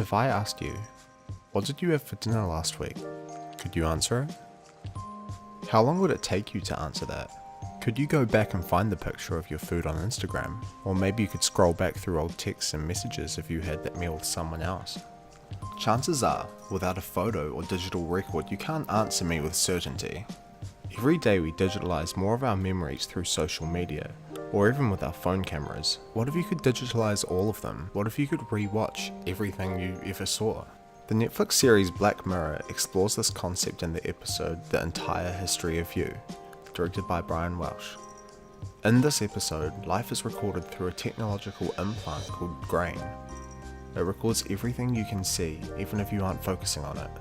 If I asked you, what did you have for dinner last week? Could you answer it? How long would it take you to answer that? Could you go back and find the picture of your food on Instagram? Or maybe you could scroll back through old texts and messages if you had that meal with someone else. Chances are, without a photo or digital record, you can't answer me with certainty. Every day we digitalize more of our memories through social media, or even with our phone cameras. What if you could digitalize all of them? What if you could re-watch everything you ever saw? The Netflix series Black Mirror explores this concept in the episode The Entire History of You, directed by Brian Welsh. In this episode, life is recorded through a technological implant called Grain. It records everything you can see, even if you aren't focusing on it.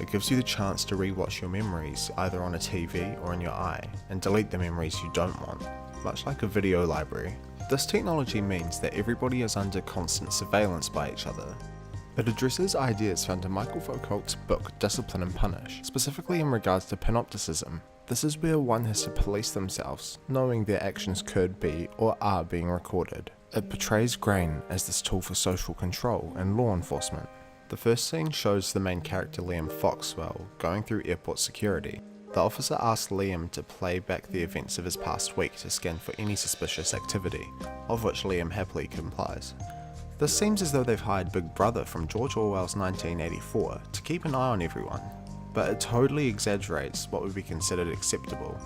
It gives you the chance to re-watch your memories either on a TV or in your eye, and delete the memories you don't want, much like a video library. This technology means that everybody is under constant surveillance by each other. It addresses ideas found in Michael Foucault's book Discipline and Punish, specifically in regards to panopticism. This is where one has to police themselves, knowing their actions could be or are being recorded. It portrays Grain as this tool for social control and law enforcement. The first scene shows the main character Liam Foxwell going through airport security. The officer asks Liam to play back the events of his past week to scan for any suspicious activity, of which Liam happily complies. This seems as though they've hired Big Brother from George Orwell's 1984 to keep an eye on everyone, but it totally exaggerates what would be considered acceptable.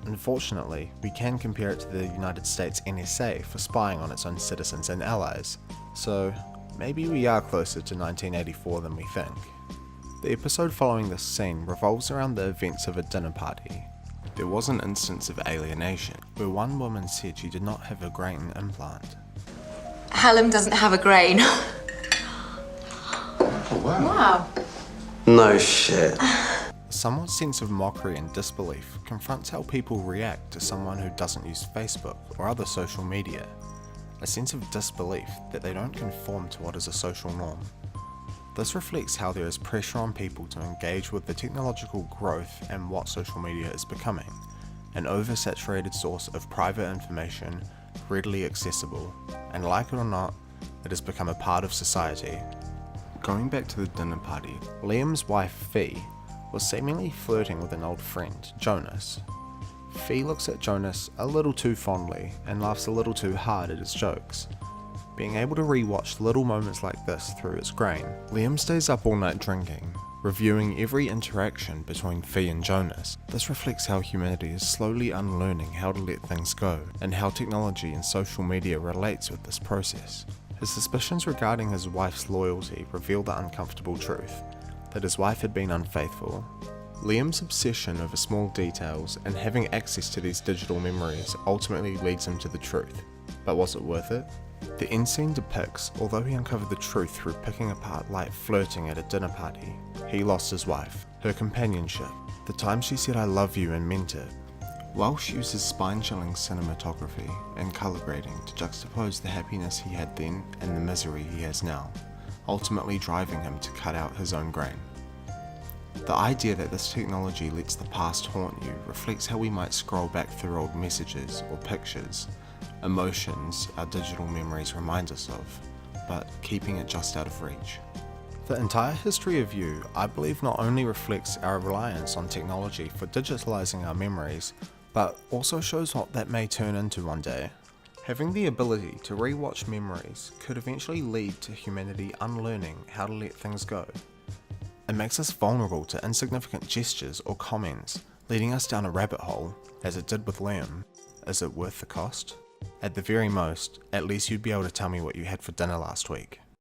Unfortunately, we can compare it to the United States NSA for spying on its own citizens and allies, so maybe we are closer to 1984 than we think. The episode following this scene revolves around the events of a dinner party. There was an instance of alienation, where one woman said she did not have a grain implant. Hallam doesn't have a grain. Oh, Wow. No shit. A somewhat sense of mockery and disbelief confronts how people react to someone who doesn't use Facebook or other social media. A sense of disbelief that they don't conform to what is a social norm. This reflects how there is pressure on people to engage with the technological growth and what social media is becoming, an oversaturated source of private information, readily accessible, and like it or not, it has become a part of society. Going back to the dinner party, Liam's wife Fee was seemingly flirting with an old friend, Jonas. Fee looks at Jonas a little too fondly and laughs a little too hard at his jokes. Being able to re-watch little moments like this through its grain, Liam stays up all night drinking, reviewing every interaction between Fee and Jonas. This reflects how humanity is slowly unlearning how to let things go, and how technology and social media relates with this process. His suspicions regarding his wife's loyalty reveal the uncomfortable truth, that his wife had been unfaithful. Liam's obsession over small details and having access to these digital memories ultimately leads him to the truth. But was it worth it? The end scene depicts, although he uncovered the truth through picking apart light flirting at a dinner party, he lost his wife, her companionship, the time she said I love you and meant it. Welsh uses spine-chilling cinematography and colour grading to juxtapose the happiness he had then and the misery he has now, ultimately driving him to cut out his own grain. The idea that this technology lets the past haunt you reflects how we might scroll back through old messages or pictures, emotions our digital memories remind us of, but keeping it just out of reach. The entire history of you, I believe, not only reflects our reliance on technology for digitalizing our memories, but also shows what that may turn into one day. Having the ability to re-watch memories could eventually lead to humanity unlearning how to let things go. It makes us vulnerable to insignificant gestures or comments, leading us down a rabbit hole, as it did with Liam. Is it worth the cost? At the very most, at least you'd be able to tell me what you had for dinner last week.